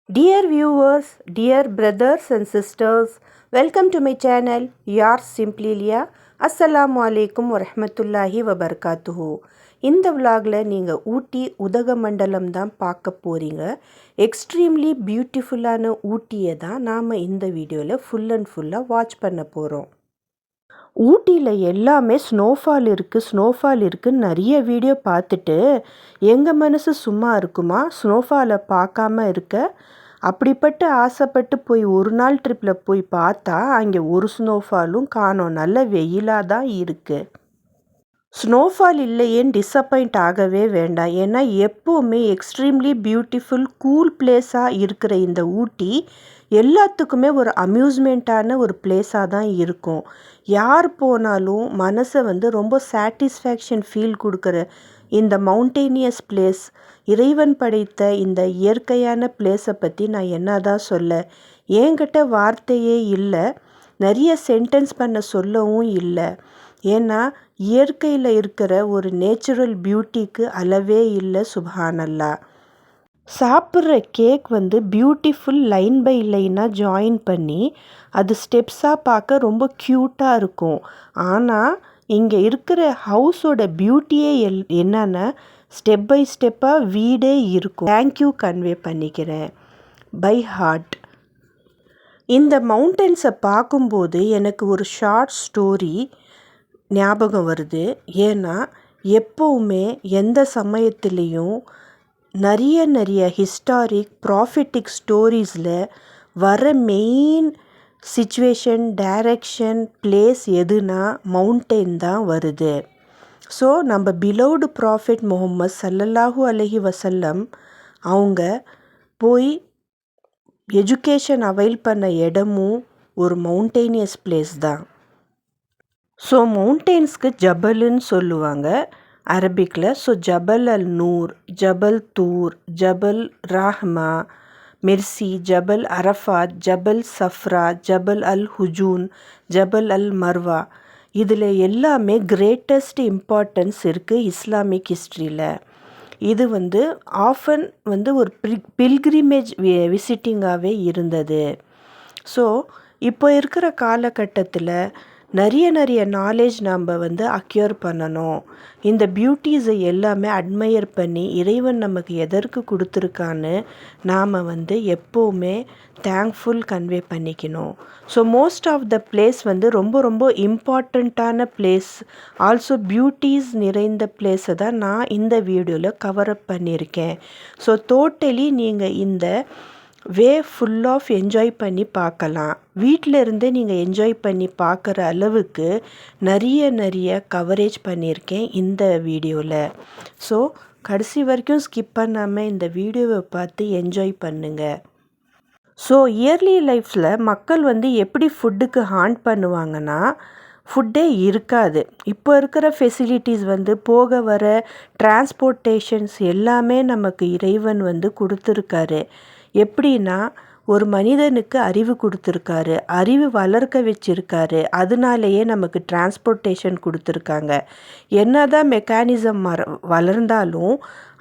Dear viewers, dear brothers and sisters, welcome to my channel, yours simply Lia. Assalamu alaikum wa rahmatullahi wa barakatuhu. இந்த vlogல நீங்கள் ஊட்டி உதகமண்டலம் தான் பார்க்க போகிறீங்க. Extremely பியூட்டிஃபுல்லான ஊட்டியை தான் நாம் இந்த வீடியோவில் ஃபுல்லாக வாட்ச் பண்ண போகிறோம். ஊட்டியில் எல்லாமே ஸ்னோஃபால் இருக்குன்னு நிறைய வீடியோ பார்த்துட்டு எங்கள் மனசு சும்மா இருக்குமா ஸ்னோஃபாலை பார்க்காம இருக்க? அப்படிப்பட்டு ஆசைப்பட்டு போய் ஒரு நாள் ட்ரிப்பில் போய் பார்த்தா அங்கே ஒரு ஸ்னோஃபாலும் காணோம். நல்ல வெயிலாக தான் இருக்குது. ஸ்னோஃபால் இல்லையேன்னு டிஸப்பாயிண்ட் ஆகவே வேண்டாம். ஏன்னா எப்போவுமே எக்ஸ்ட்ரீம்லி பியூட்டிஃபுல் கூல் பிளேஸாக இருக்கிற இந்த ஊட்டி எல்லாத்துக்குமே ஒரு அம்யூஸ்மெண்ட்டான ஒரு பிளேஸாக தான் இருக்கும். யார் போனாலும் மனசை ரொம்ப சாட்டிஸ்ஃபேக்ஷன் ஃபீல் கொடுக்குற இந்த மவுண்டேனியஸ் பிளேஸ், இறைவன் படைத்த இந்த இயற்கையான பிளேஸை பற்றி நான் என்ன தான் சொல்ல, என்கிட்ட வார்த்தையே இல்லை, நிறைய சென்டென்ஸ் பண்ண சொல்லவும் இல்லை. ஏன்னா இயற்கையில் இருக்கிற ஒரு நேச்சுரல் பியூட்டிக்கு அளவே இல்லை. சுப்ஹானல்லாஹ். சாப்பிட்ற கேக் பியூட்டிஃபுல் லைன் பை லைனாக ஜாயின் பண்ணி அது ஸ்டெப்ஸாக பார்க்க ரொம்ப க்யூட்டாக இருக்கும். ஆனால் இங்கே இருக்கிற ஹவுஸோட பியூட்டியே என்னன்னா ஸ்டெப் பை ஸ்டெப்பாக வீடே இருக்கும். தேங்க்யூ கன்வே பண்ணிக்கிறேன் பை ஹார்ட். இந்த மவுண்டன்ஸை பார்க்கும்போது எனக்கு ஒரு ஷார்ட் ஸ்டோரி ஞாபகம் வருது. ஏன்னா எப்போவுமே எந்த சமயத்துலேயும் நிறைய ஹிஸ்டாரிக் ப்ராஃபிட்டிக் ஸ்டோரிஸில் வர மெயின் சிச்சுவேஷன், டைரக்ஷன், பிளேஸ் எதுனா மவுண்டெயின் தான் வருது. ஸோ நம்ம பிலவுடு ப்ராஃபிட் முஹம்மது ஸல்லல்லாஹு அலைஹி வஸல்லம் அவங்க போய் எஜுகேஷன் அவைல் பண்ண இடமும் ஒரு மவுண்டேனியஸ் பிளேஸ் தான். ஸோ மவுண்டெயின்ஸ்க்கு ஜபலுன்னு சொல்லுவாங்க அரபிக்கில். ஸோ ஜபல் அல் நூர், ஜபல் தூர், ஜபல் ராஹ்மா, மிர்சி, ஜபல் அரஃபாத், ஜபல் சஃப்ரா, ஜபல் அல் ஹுஜூன், ஜபல் அல் மர்வா, இதில் எல்லாமே கிரேட்டஸ்ட் இம்பார்ட்டன்ஸ் இருக்குது இஸ்லாமிக் ஹிஸ்ட்ரியில். இது ஆஃபன் ஒரு பில்கிரிமேஜ் விசிட்டிங்காகவே இருந்தது. ஸோ இப்போ இருக்கிற காலகட்டத்தில் நிறைய நாலேஜ் நாம் அக்யூர் பண்ணணும். இந்த பியூட்டிஸை எல்லாமே அட்மையர் பண்ணி இறைவன் நமக்கு எதற்கு கொடுத்துருக்கான்னு நாம் எப்போவுமே தேங்க்ஃபுல் கன்வே பண்ணிக்கணும். So most of the place ரொம்ப இம்பார்ட்டண்ட்டான பிளேஸ், ஆல்சோ பியூட்டிஸ் நிறைந்த பிளேஸை தான் நான் இந்த வீடியோவில் கவர் அப் பண்ணியிருக்கேன். ஸோ டோட்டலி நீங்கள் இந்த வே ஃபுல் ஆஃப் என்ஜாய் பண்ணி பார்க்கலாம். வீட்டில் இருந்தே நீங்கள் என்ஜாய் பண்ணி பார்க்குற அளவுக்கு நிறைய கவரேஜ் பண்ணியிருக்கேன் இந்த வீடியோவில். ஸோ கடைசி வரைக்கும் ஸ்கிப் பண்ணாமல் இந்த வீடியோவை பார்த்து என்ஜாய் பண்ணுங்கள். ஸோ இயர்லி லைஃப்பில் மக்கள் எப்படி ஃபுட்டுக்கு ஹாண்ட் பண்ணுவாங்கன்னா, ஃபுட்டே இருக்காது. இப்போ இருக்கிற ஃபெசிலிட்டிஸ் போக வர டிரான்ஸ்போர்ட்டேஷன்ஸ் எல்லாமே நமக்கு இறைவன் கொடுத்துருக்காரு. எப்படின்னா ஒரு மனிதனுக்கு அறிவு கொடுத்துருக்காரு, அறிவு வளர்க்க வச்சுருக்காரு, அதனாலேயே நமக்கு டிரான்ஸ்போர்ட்டேஷன் கொடுத்துருக்காங்க. என்ன தான் மெக்கானிசம் வளர்ந்தாலும்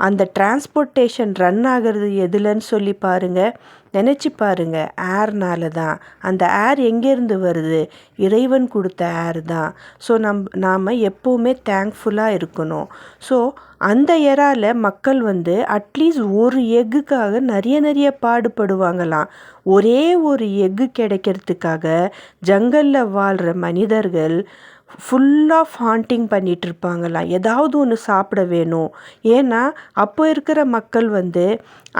அந்த டிரான்ஸ்போர்ட்டேஷன் ரன் ஆகிறது எதுலன்னு சொல்லி பாருங்கள், நினச்சி பாருங்கள், ஏர்னால தான். அந்த ஏர் எங்கேருந்து வருது? இறைவன் கொடுத்த ஏர் தான். ஸோ நாம் எப்போவுமே தேங்க்ஃபுல்லாக இருக்கணும். ஸோ அந்த ஏரால மக்கள் அட்லீஸ்ட் ஒரு எக்குக்காக நிறைய பாடுபடுவாங்களாம். ஒரே ஒரு எக்கு கிடைக்கிறதுக்காக ஜங்கலில் வாழ்கிற மனிதர்கள் ஃபுல்லாக ஹாண்டிங் பண்ணிகிட்ருப்பாங்களாம். ஏதாவது ஒன்று சாப்பிட வேணும். ஏன்னா அப்போ இருக்கிற மக்கள்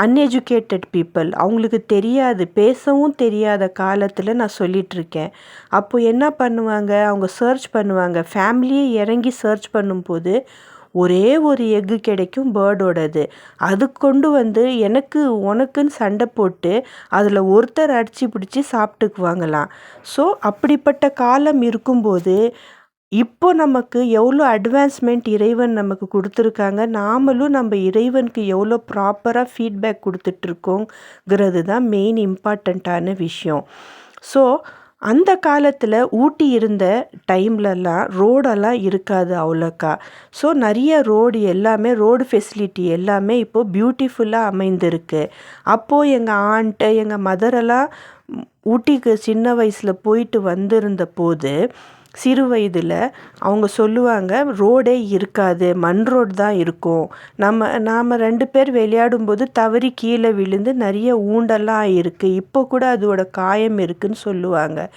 அன்எஜுகேட்டட் பீப்புள், அவங்களுக்கு தெரியாது, பேசவும் தெரியாத காலத்தில் நான் சொல்லிகிட்ருக்கேன். அப்போ என்ன பண்ணுவாங்க, அவங்க சர்ச் பண்ணுவாங்க. ஃபேமிலியே இறங்கி சர்ச் பண்ணும்போது ஒரே ஒரு எக்கு கிடைக்கும் பேர்டோடது. அது கொண்டு எனக்கு உனக்குன்னு சண்டை போட்டு அதில் ஒருத்தர் அடித்து பிடிச்சி சாப்பிட்டுக்குவாங்களாம். ஸோ அப்படிப்பட்ட காலம் இருக்கும்போது இப்போ நமக்கு எவ்வளோ அட்வான்ஸ்மெண்ட் இறைவன் நமக்கு கொடுத்துருக்காங்க, நாமளும் நம்ம இறைவனுக்கு எவ்வளோ ப்ராப்பராக ஃபீட்பேக் கொடுத்துட்ருக்கோங்கிறது தான் மெயின் இம்பார்ட்டண்ட்டான விஷயம். ஸோ அந்த காலத்தில் ஊட்டி இருந்த டைம்லலாம் ரோடெல்லாம் இருக்காது அவ்வளோக்கா. ஸோ நிறைய ரோடு ஃபெசிலிட்டி எல்லாமே இப்போது பியூட்டிஃபுல்லாக அமைந்திருக்கு. அப்போது எங்கள் ஆண்ட்டு எங்கள் மதரெல்லாம் ஊட்டிக்கு சின்ன வயசில் போயிட்டு வந்திருந்த போது சிறு வயதில் அவங்க சொல்லுவாங்க, ரோடே இருக்காது, மண் ரோடு தான் இருக்கும். நாம் 2 பேர் விளையாடும்போது தவறி கீழே விழுந்து நிறைய ஊண்டெல்லாம் இருக்குது, இப்போ கூட அதோட காயம் இருக்குதுன்னு சொல்லுவாங்க.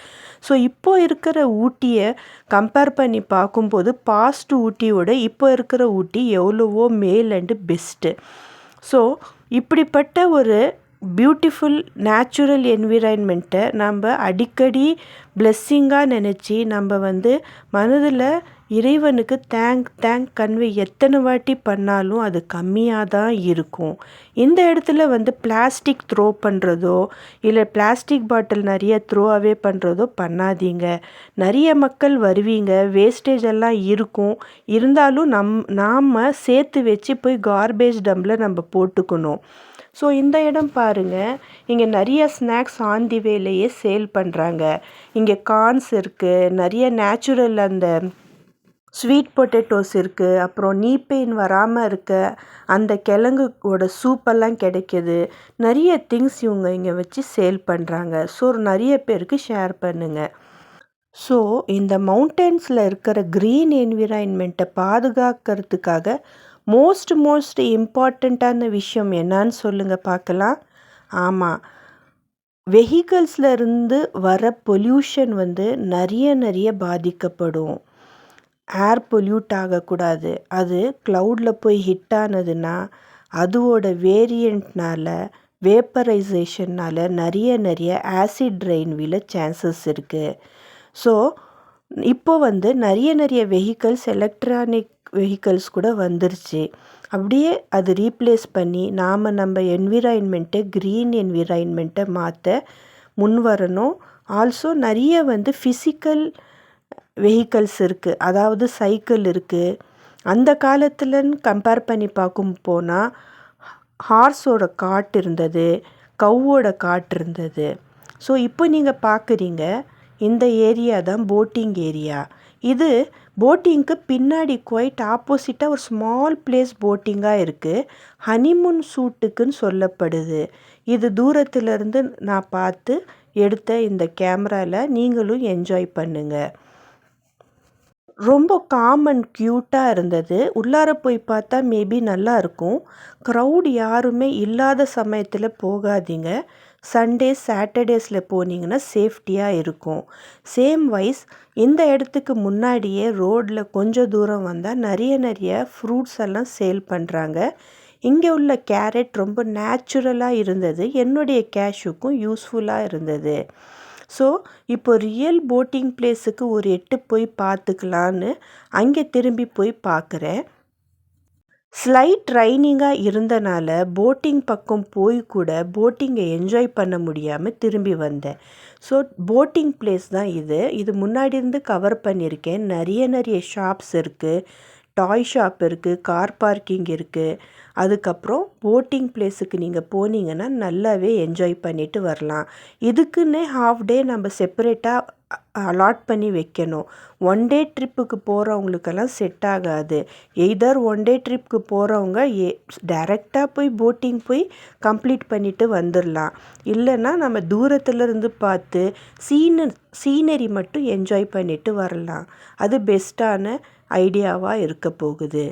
ஸோ இப்போ இருக்கிற ஊட்டியை கம்பேர் பண்ணி பார்க்கும்போது பாஸ்ட் ஊட்டியோட இப்போ இருக்கிற ஊட்டி எவ்வளவோ மேல் அண்டு பெஸ்ட்டு. ஸோ இப்படிப்பட்ட ஒரு பியூட்டிஃபுல் நேச்சுரல் என்விரான்மெண்ட்டை நம்ம அடிக்கடி பிளெஸ்ஸிங்காக நினச்சி நம்ம மனதில் இறைவனுக்கு தேங்க் கன்வே எத்தனை வாட்டி பண்ணாலும் அது கம்மியாக தான் இருக்கும். இந்த இடத்துல பிளாஸ்டிக் த்ரோ பண்ணுறதோ இல்லை பிளாஸ்டிக் பாட்டில் நிறைய த்ரோ அவே பண்ணுறதோ பண்ணாதீங்க. நிறைய மக்கள் வருவீங்க, வேஸ்டேஜ் எல்லாம் இருக்கும், இருந்தாலும் நாம் சேர்த்து வச்சு போய் கார்பேஜ் டம்பில் நம்ம போட்டுக்கணும். ஸோ இந்த இடம் பாருங்கள், இங்கே நிறைய ஸ்நாக்ஸ் ஆன் தி வேலையே சேல் பண்ணுறாங்க. இங்கே கார்ன்ஸ் இருக்குது, நிறைய நேச்சுரல் அந்த ஸ்வீட் பொட்டேட்டோஸ் இருக்குது, அப்புறம் நீ பெயின் வராமல் இருக்க அந்த கிழங்கோட சூப்பெல்லாம் கிடைக்கிது. நிறைய திங்ஸ் இவங்க இங்கே வச்சு சேல் பண்ணுறாங்க. ஸோ நிறைய பேருக்கு ஷேர் பண்ணுங்கள். ஸோ இந்த மவுண்டன்ஸில் இருக்கிற க்ரீன் என்விரான்மெண்ட்டை பாதுகாக்கிறதுக்காக மோஸ்ட் இம்பார்ட்டண்ட்டான விஷயம் என்னான்னு சொல்லுங்கள் பார்க்கலாம். ஆமாம், வெஹிக்கிள்ஸில் இருந்து வர பொல்யூஷன் நிறைய பாதிக்கப்படும். ஏர் பொல்யூட் ஆகக்கூடாது. அது க்ளவுடில் போய் ஹிட் ஆனதுன்னா அதோட வேரியண்ட்னால் வேப்பரைசேஷன்னால் நிறைய ஆசிட் ரெயின் விழ சான்சஸ் இருக்குது. ஸோ இப்போது நிறைய வெஹிக்கிள்ஸ் எலக்ட்ரானிக் வெஹிக்கிள்ஸ் கூட வந்துருச்சு. அப்படியே அது ரீப்ளேஸ் பண்ணி நம்ம என்விரான்மெண்ட்டை க்ரீன் என்விரான்மெண்ட்டை மாற்ற முன் வரணும். ஆல்சோ நிறைய ஃபிசிக்கல் வெஹிக்கிள்ஸ் இருக்குது, அதாவது சைக்கிள் இருக்குது. அந்த காலத்துலன்னு கம்பேர் பண்ணி பார்க்கும் போனால் ஹார்ஸோட காட் இருந்தது, கவ்வோட காட் இருந்தது. ஸோ இப்போ நீங்கள் பார்க்குறீங்க, இந்த ஏரியா தான் போட்டிங் ஏரியா. இது போட்டிங்க்கு பின்னாடி குவைட் ஆப்போசிட்டாக ஒரு ஸ்மால் பிளேஸ் போட்டிங்காக இருக்குது. ஹனிமூன் சூட்டுக்குன்னு சொல்லப்படுது. இது தூரத்துலேருந்து நான் பார்த்து எடுத்த இந்த கேமராவில் நீங்களும் என்ஜாய் பண்ணுங்கள். ரொம்ப காம் அண்ட் க்யூட்டாக இருந்தது. உள்ளார போய் பார்த்தா மேபி நல்லாயிருக்கும். க்ரௌட் யாருமே இல்லாத சமயத்தில் போகாதீங்க. சண்டே சாட்டர்டேஸில் போனீங்கன்னா சேஃப்டியாக இருக்கும். சேம் வைஸ் இந்த இடத்துக்கு முன்னாடியே ரோடில் கொஞ்சம் தூரம் வந்தால் நிறைய ஃப்ரூட்ஸ் எல்லாம் சேல் பண்ணுறாங்க. இங்கே உள்ள கேரட் ரொம்ப நேச்சுரலாக இருந்தது, என்னுடைய கேஷுக்கும் யூஸ்ஃபுல்லாக இருந்தது. ஸோ இப்போ ரியல் போட்டிங் பிளேஸுக்கு ஒரு எட்டு போய் பார்த்துக்கலான்னு அங்கே திரும்பி போய் பார்க்குறேன். ஸ்லைட் ரைனிங்காக இருந்தனால போட்டிங் பக்கம் போய் கூட போட்டிங்கை என்ஜாய் பண்ண முடியாமல் திரும்பி வந்தேன். ஸோ போட்டிங் பிளேஸ் தான் இது முன்னாடி இருந்து கவர் பண்ணியிருக்கேன். நிறைய ஷாப்ஸ் இருக்குது, டாய் ஷாப் இருக்குது, கார் பார்க்கிங் இருக்குது. அதுக்கப்புறம் போட்டிங் பிளேஸுக்கு நீங்கள் போனீங்கன்னா நல்லாவே என்ஜாய் பண்ணிவிட்டு வரலாம். இதுக்குன்னே ஹாஃப் டே நம்ம செப்பரேட்டாக அலாட் பண்ணி வைக்கணும். ஒன் டே ட்ரிப்புக்கு போகிறவங்களுக்கெல்லாம் செட் ஆகாது. எய்தர் ஒன் டே ட்ரிப்புக்கு போகிறவங்க டைரெக்டாக போய் போட்டிங் போய் கம்ப்ளீட் பண்ணிவிட்டு வந்துடலாம். இல்லைன்னா நம்ம தூரத்துலேருந்து பார்த்து சீனரி மட்டும் என்ஜாய் பண்ணிவிட்டு வரலாம். அது பெஸ்ட்டான ஐடியாவாக இருக்க போகுது.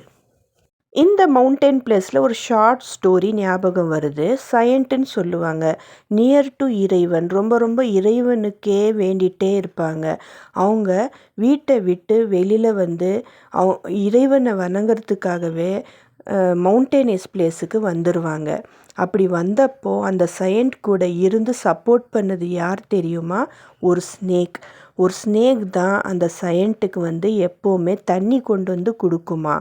இந்த மவுண்டன் பிளேஸில் ஒரு ஷார்ட் ஸ்டோரி ஞாபகம் வருது. சயண்ட்டுன்னு சொல்லுவாங்க, நியர் டு இறைவன், ரொம்ப இறைவனுக்கே வேண்டிகிட்டே இருப்பாங்க. அவங்க வீட்டை விட்டு வெளியில் இறைவனை வணங்குறதுக்காகவே மவுண்டேனியஸ் பிளேஸுக்கு வந்துடுவாங்க. அப்படி வந்தப்போ அந்த சயண்ட் கூட இருந்து சப்போர்ட் பண்ணது யார் தெரியுமா? ஒரு ஸ்னேக் தான் அந்த சயண்ட்டுக்கு எப்போவுமே தண்ணி கொண்டு கொடுக்குமா.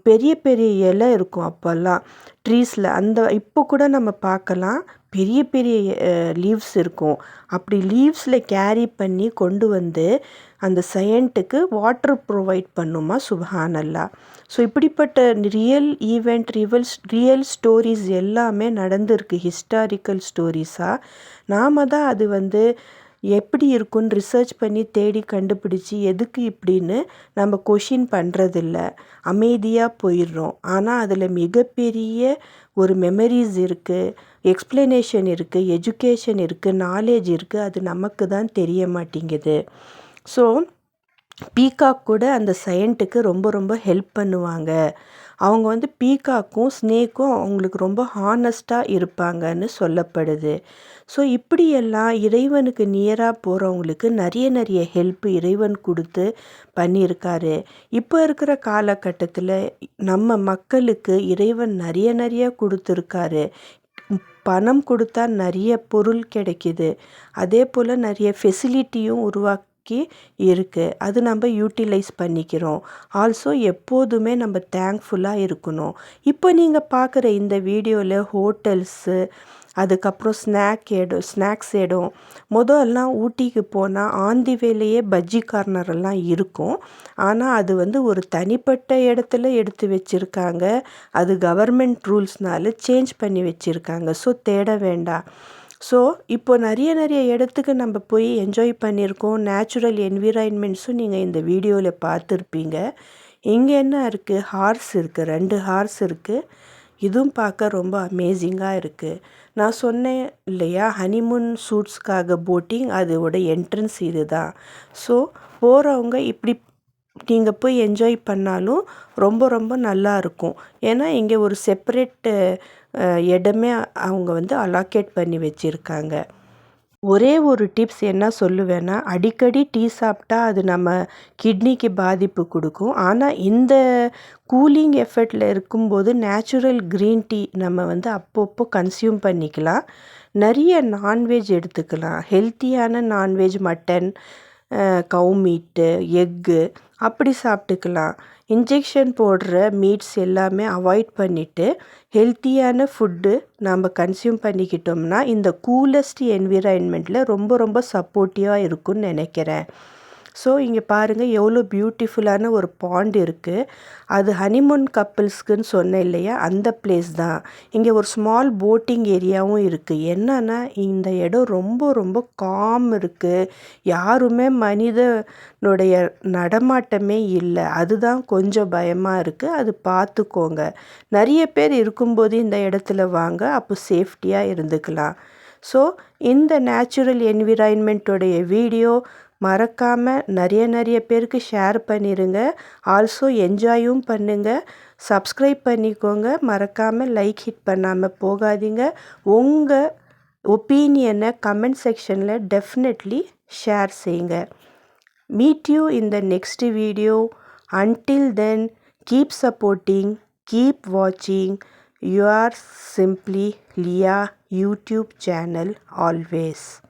பெரிய இலை இருக்கும் அப்போல்லாம் ட்ரீஸில். இப்போ கூட நம்ம பார்க்கலாம், பெரிய லீவ்ஸ் இருக்கும். அப்படி லீவ்ஸில் கேரி பண்ணி கொண்டு அந்த சயண்ட்டுக்கு வாட்டர் ப்ரொவைட் பண்ணுமா. சுப்ஹானல்லாஹ். ஸோ இப்படிப்பட்ட ரியல் ஈவெண்ட், ரியல் ஸ்டோரிஸ் எல்லாமே நடந்திருக்கு, ஹிஸ்டாரிக்கல் ஸ்டோரிஸாக. நாம் தான் அது எப்படி இருக்குன்னு ரிசர்ச் பண்ணி தேடி கண்டுபிடிச்சி எதுக்கு இப்படின்னு நம்ம கொஷின் பண்ணுறதில்ல, அமைதியாக போயிடுறோம். ஆனால் அதில் மிகப்பெரிய ஒரு மெமரிஸ் இருக்குது, எக்ஸ்ப்ளனேஷன் இருக்குது, எஜுகேஷன் இருக்குது, நாலேஜ் இருக்குது. அது நமக்கு தான் தெரிய மாட்டேங்குது. ஸோ பீகாக் கூட அந்த சையண்ட்டுக்கு ரொம்ப ரொம்ப ஹெல்ப் பண்ணுவாங்க. அவங்க வந்து பீகாக்கும் ஸ்னேக்கும் அவங்களுக்கு ரொம்ப ஹானஸ்ட்டாக இருப்பாங்கன்னு சொல்லப்படுது. ஸோ இப்படியெல்லாம் இறைவனுக்கு நியராக போகிறவங்களுக்கு நிறைய ஹெல்ப் இறைவன் கொடுத்து பண்ணியிருக்காரு. இப்போ இருக்கிற காலகட்டத்தில் நம்ம மக்களுக்கு இறைவன் நிறைய கொடுத்துருக்காரு. பணம் கொடுத்தா நிறைய பொருள் கிடைக்கிது. அதே போல் நிறைய ஃபெசிலிட்டியும் இருக்குது. அது நம்ம யூட்டிலைஸ் பண்ணிக்கிறோம். ஆல்சோ எப்போதுமே நம்ம தேங்க்ஃபுல்லாக இருக்கணும். இப்போ நீங்கள் பார்க்குற இந்த வீடியோவில் ஹோட்டல்ஸு, அதுக்கப்புறம் ஸ்நாக்ஸ் இடம். முதல்லாம் ஊட்டிக்கு போனால் ஆந்தி வேலையே பஜ்ஜி கார்னரெல்லாம் இருக்கும். ஆனால் அது வந்து ஒரு தனிப்பட்ட இடத்துல எடுத்து வச்சுருக்காங்க. அது கவர்மெண்ட் ரூல்ஸ்னால சேஞ்ச் பண்ணி வச்சுருக்காங்க. ஸோ தேட வேண்டாம். ஸோ இப்போ நிறைய இடத்துக்கு நம்ம போய் என்ஜாய் பண்ணியிருக்கோம். நேச்சுரல் என்விரான்மெண்ட்ஸும் நீங்கள் இந்த வீடியோவில் பார்த்துருப்பீங்க. இங்கே என்ன இருக்குது, ஹார்ஸ் இருக்குது, 2 ஹார்ஸ் இருக்குது. இதுவும் பார்க்க ரொம்ப அமேசிங்காக இருக்குது. நான் சொன்னேன் இல்லையா, ஹனிமூன் ஷூட்ஸ்க்காக போட்டிங், அதோட என்ட்ரன்ஸ் இது தான். ஸோ போகிறவங்க இப்படி நீங்கள் போய் என்ஜாய் பண்ணாலும் ரொம்ப நல்லா இருக்கும். ஏன்னா இங்கே ஒரு செப்பரேட்டு இடமே அவங்க வந்து அலாக்கேட் பண்ணி வச்சுருக்காங்க. ஒரே ஒரு டிப்ஸ் என்ன சொல்லுவேன்னா, அடிக்கடி டீ சாப்பிட்டா அது நம்ம கிட்னிக்கு பாதிப்பு கொடுக்கும். ஆனால் இந்த கூலிங் எஃபெக்டில் இருக்கும்போது நேச்சுரல் க்ரீன் டீ நம்ம வந்து அப்பப்போ கன்சியூம் பண்ணிக்கலாம். நிறைய நான்வெஜ் எடுத்துக்கலாம். ஹெல்த்தியான நான்வெஜ், மட்டன், கவு மீட்டு, எக்கு அப்படி சாப்பிட்டுக்கலாம். இன்ஜெக்ஷன் போடுற மீட்ஸ் எல்லாமே அவாய்ட் பண்ணிவிட்டு ஹெல்த்தியான ஃபுட்டு நம்ம கன்சியூம் பண்ணிக்கிட்டோம்னா இந்த கூலஸ்ட் என்விரான்மெண்ட்டில் ரொம்ப சப்போர்ட்டிவாக இருக்கும்னு நினைக்கிறேன். ஸோ இங்கே பாருங்கள் எவ்வளோ பியூட்டிஃபுல்லான ஒரு பாண்ட் இருக்குது. அது ஹனிமூன் கப்பிள்ஸ்க்குன்னு சொன்னேன் இல்லையா, அந்த பிளேஸ் தான். இங்கே ஒரு ஸ்மால் போட்டிங் ஏரியாவும் இருக்குது. என்னன்னா இந்த இடம் ரொம்ப காம் இருக்குது. யாருமே மனிதனுடைய நடமாட்டமே இல்லை. அதுதான் கொஞ்சம் பயமாக இருக்குது. அது பார்த்துக்கோங்க. நிறைய பேர் இருக்கும்போது இந்த இடத்துல வாங்க, அப்போ சேஃப்டியாக இருந்துக்கலாம். ஸோ இந்த நேச்சுரல் என்விரான்மெண்ட்டோடைய வீடியோ மறக்காமல் நிறைய பேருக்கு ஷேர் பண்ணிடுங்க. ஆல்சோ என்ஜாயும் பண்ணுங்கள். சப்ஸ்கிரைப் பண்ணிக்கோங்க. மறக்காமல் லைக் ஹிட் பண்ணாமல் போகாதீங்க. உங்கள் ஒப்பீனியனை கமெண்ட் செக்ஷனில் டெஃபினெட்லி ஷேர் செய்யுங்க. Meet you in the next video. Until then keep supporting, keep வாட்சிங் your Simply Lia YouTube channel always.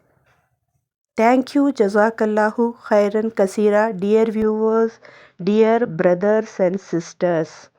Thank you. Jazakallahu khairan kasira, dear viewers, dear brothers and sisters.